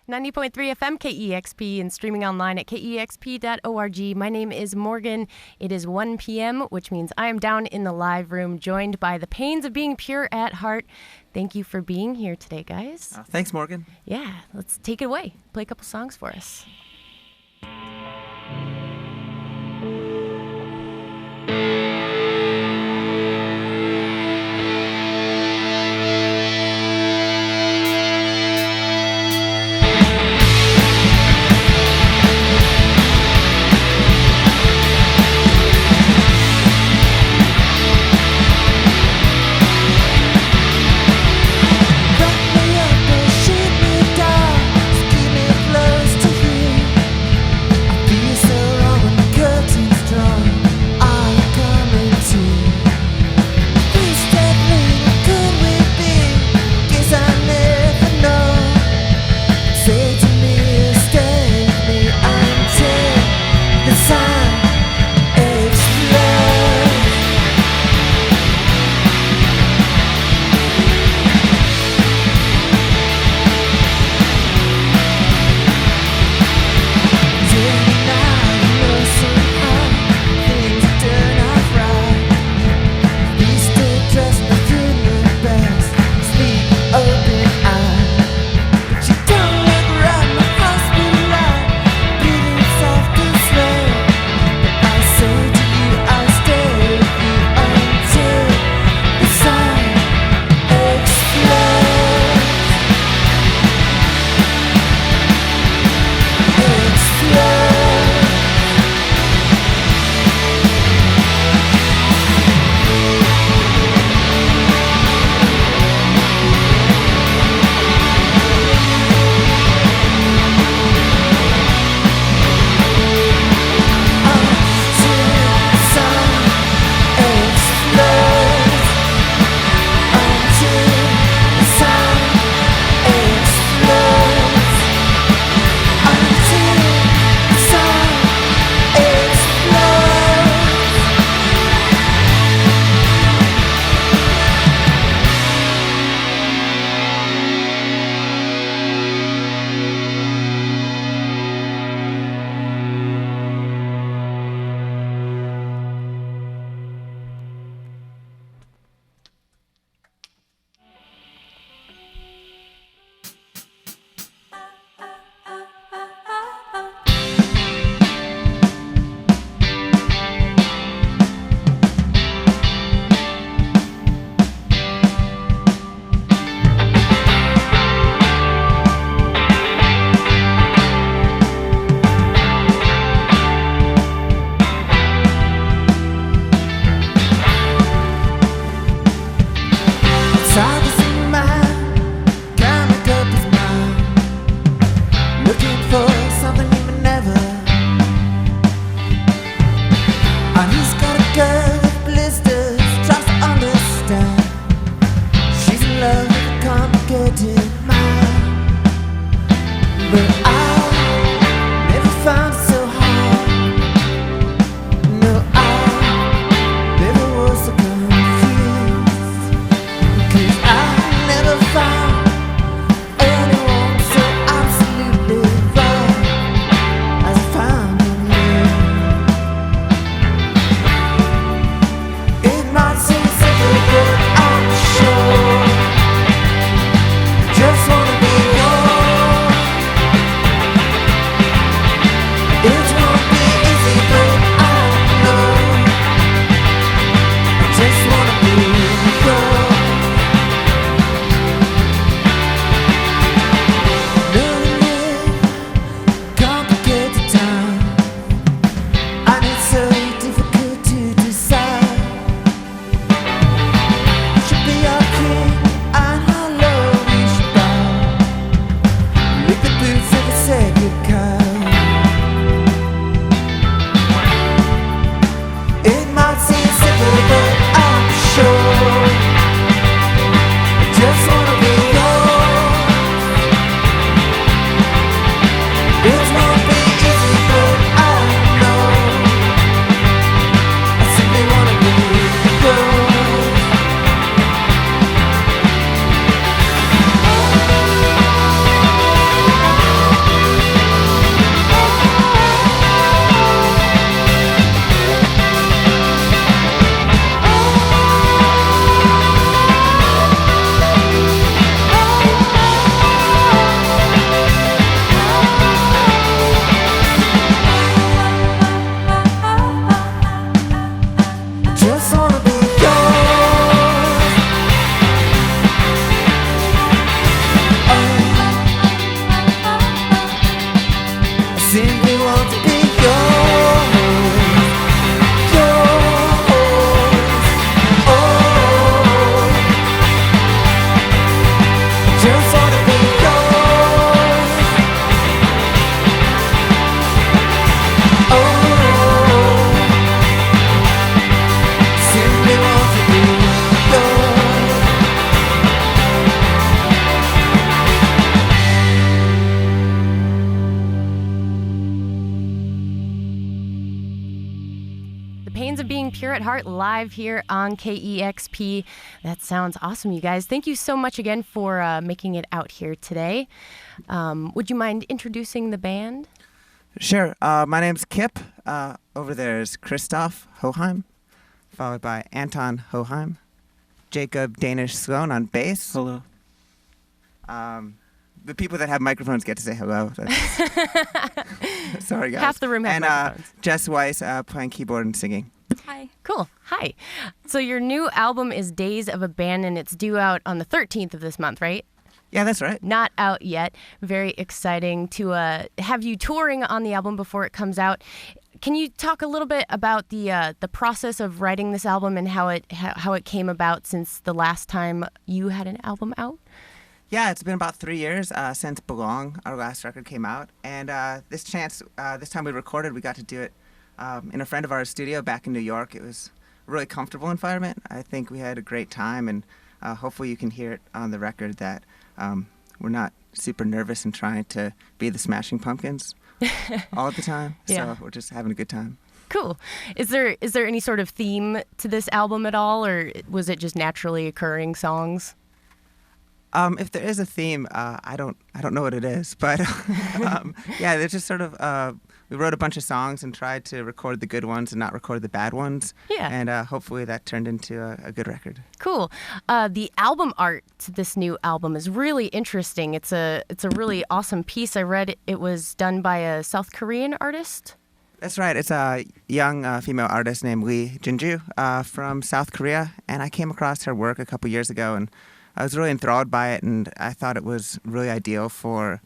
90.3 FM KEXP and streaming online at kexp.org. My name is Morgan. It is 1 p.m., which means I am down in the live room, joined by the Pains of Being Pure at Heart. Thank you for being here today, guys. Thanks, Morgan. Yeah, let's take it away. Play a couple songs for us. Just wanna be yours. Simply want to be yours, yours. Oh, just wanna be yours. Oh, simply want to be yours. The Pains of Being Pure at Heart live here on KEXP. That sounds awesome, you guys. Thank you so much again for making it out here today. Would you mind introducing the band? Sure. My name's Kip. Over there is Christoph Hoheim, followed by Anton Hoheim, Jacob Danish Sloan on bass. Hello. The people that have microphones get to say hello. Sorry, guys. Half the room has and, microphones. Jess Weiss playing keyboard and singing. Hi. Cool. Hi. So your new album is Days of Abandon. It's due out on the 13th of this month, right? Yeah, that's right. Not out yet. Very exciting to have you touring on the album before it comes out. Can you talk a little bit about the process of writing this album and how it came about since the last time you had an album out? Yeah, it's been about 3 years since Belong, our last record, came out. And this time we recorded, we got to do it in a friend of ours' studio back in New York. It was a really comfortable environment. I think we had a great time, and hopefully you can hear it on the record that we're not super nervous and trying to be the Smashing Pumpkins all the time. Yeah. So we're just having a good time. Cool. Is there any sort of theme to this album at all, or was it just naturally occurring songs? If there is a theme, I don't know what it is, but yeah, there's just sort of we wrote a bunch of songs and tried to record the good ones and not record the bad ones. Yeah. And hopefully that turned into a good record. Cool. The album art to this new album is really interesting. It's a really awesome piece. I read it was done by a South Korean artist. That's right. It's a young female artist named Lee Jinju from South Korea, and I came across her work a couple years ago, and I was really enthralled by it, and I thought it was really ideal for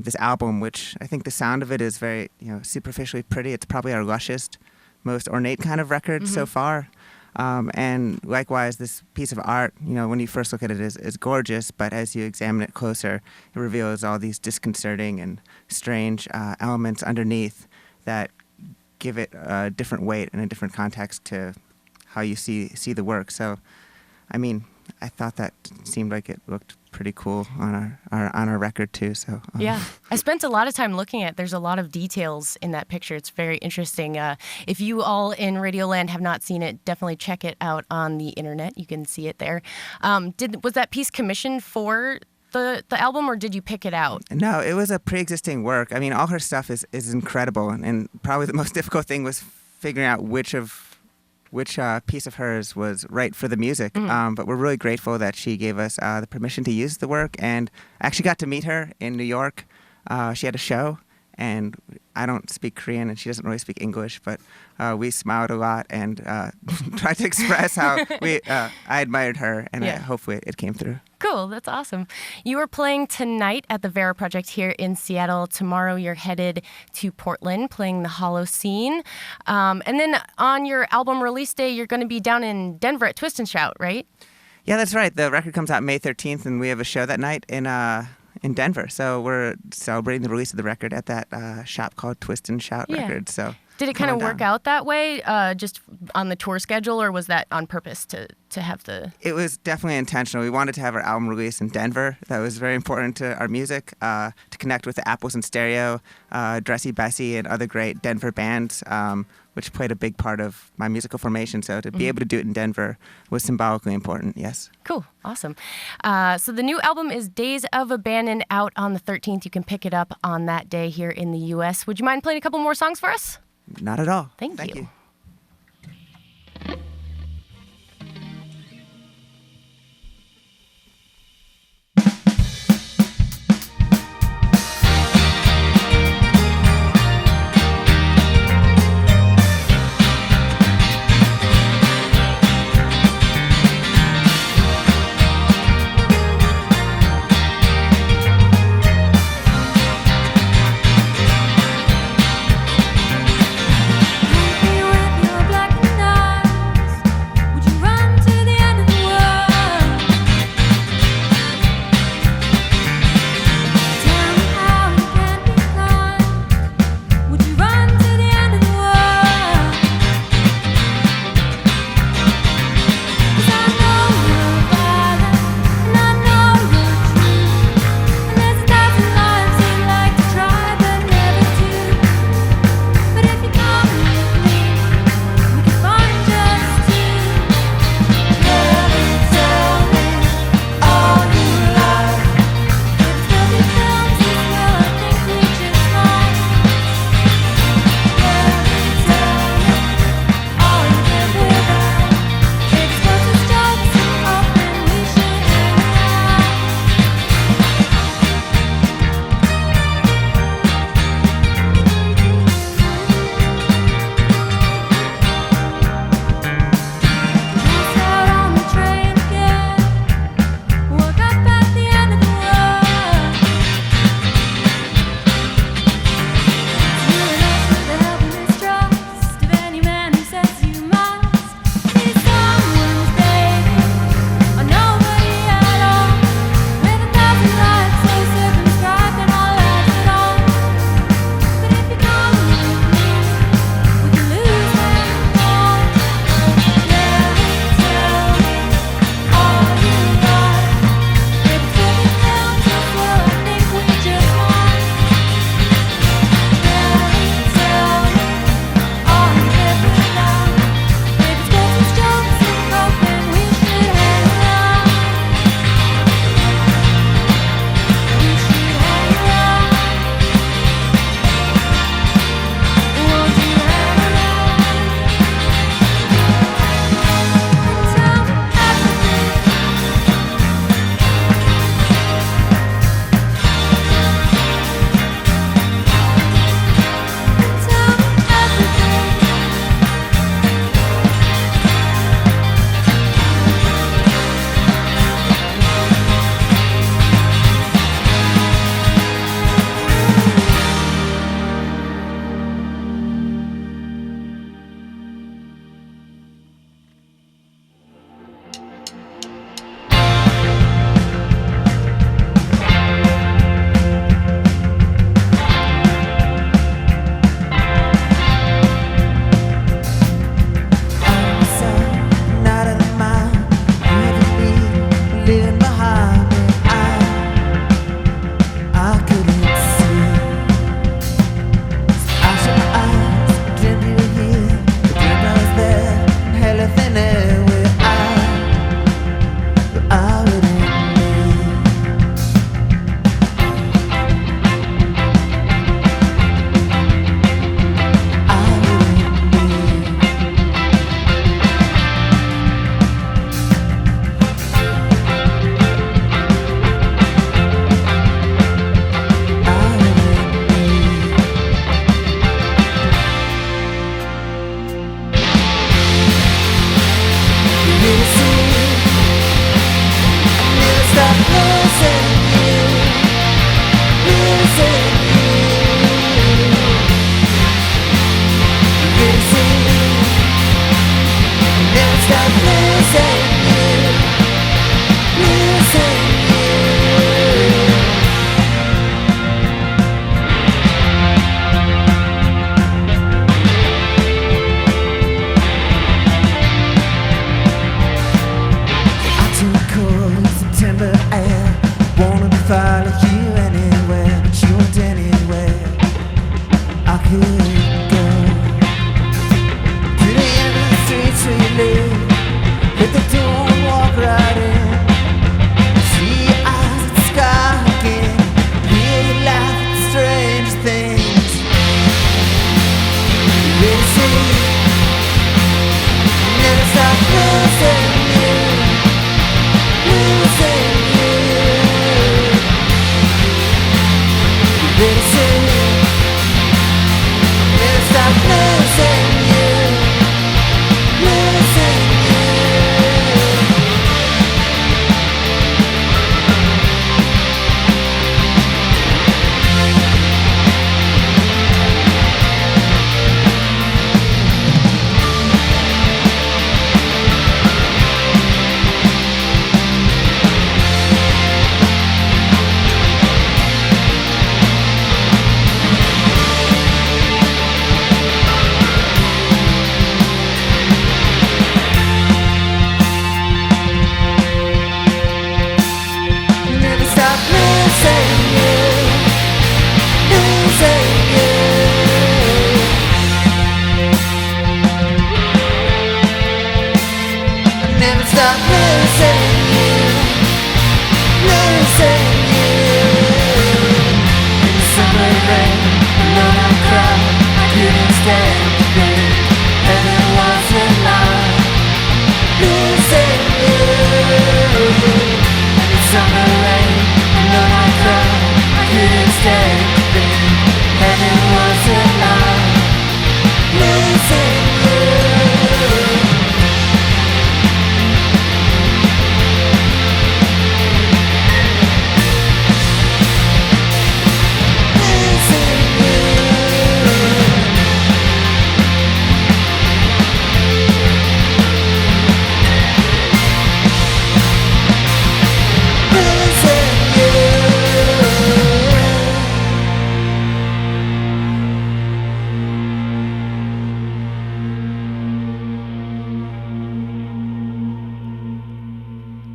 this album, which I think the sound of it is very, superficially pretty. It's probably our lushest, most ornate kind of record so far. And likewise, this piece of art, when you first look at it, is gorgeous, but as you examine it closer, it reveals all these disconcerting and strange elements underneath that give it a different weight and a different context to how you see the work. So, I mean, I thought that seemed like it looked pretty cool on our record too. So Yeah, I spent a lot of time looking at it. There's a lot of details in that picture. It's very interesting. If you all in Radioland have not seen it, definitely check it out on the internet. You can see it there. Was that piece commissioned for the album, or did you pick it out? No, it was a pre-existing work. I mean, all her stuff is incredible, and probably the most difficult thing was figuring out which piece of hers was right for the music. But we're really grateful that she gave us the permission to use the work, and I actually got to meet her in New York. She had a show, and I don't speak Korean, and she doesn't really speak English, but we smiled a lot and tried to express how I admired her, and hopefully it came through. Cool, that's awesome. You are playing tonight at the Vera Project here in Seattle. Tomorrow you're headed to Portland playing the Hollow Scene. And then on your album release day, you're going to be down in Denver at Twist and Shout, right? Yeah, that's right. The record comes out May 13th, and we have a show that night in Denver. So we're celebrating the release of the record at that shop called Twist and Shout Records. So did it kind of work out that way, just on the tour schedule, or was that on purpose to have the... It was definitely intentional. We wanted to have our album release in Denver. That was very important to our music, to connect with the Apples in Stereo, Dressy Bessie, and other great Denver bands, which played a big part of my musical formation. So to be able to do it in Denver was symbolically important, yes. Cool. Awesome. So the new album is Days of Abandon, out on the 13th. You can pick it up on that day here in the U.S. Would you mind playing a couple more songs for us? Not at all. Thank you.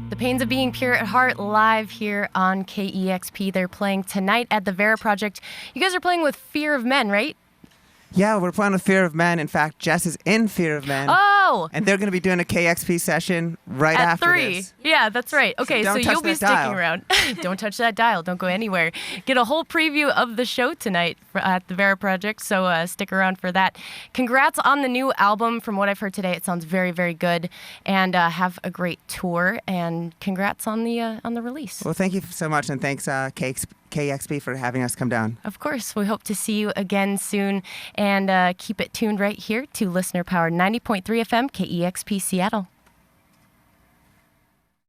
The Pains of Being Pure at Heart live here on KEXP. They're playing tonight at the Vera Project. You guys are playing with Fear of Men, right? Yeah, we're playing with Fear of Men. In fact, Jess is in Fear of Men. Oh! And they're going to be doing a KXP session right at after 3. this. Yeah, that's right. Okay, so you'll be sticking around. Don't touch that dial. Don't go anywhere. Get a whole preview of the show tonight at the Vera Project, so stick around for that. Congrats on the new album. From what I've heard today, it sounds very, very good. And have a great tour. And congrats on the release. Well, thank you so much, and thanks KXP for having us come down. Of course. We hope to see you again soon. And keep it tuned right here to Listener Powered 90.3 FM, KEXP Seattle.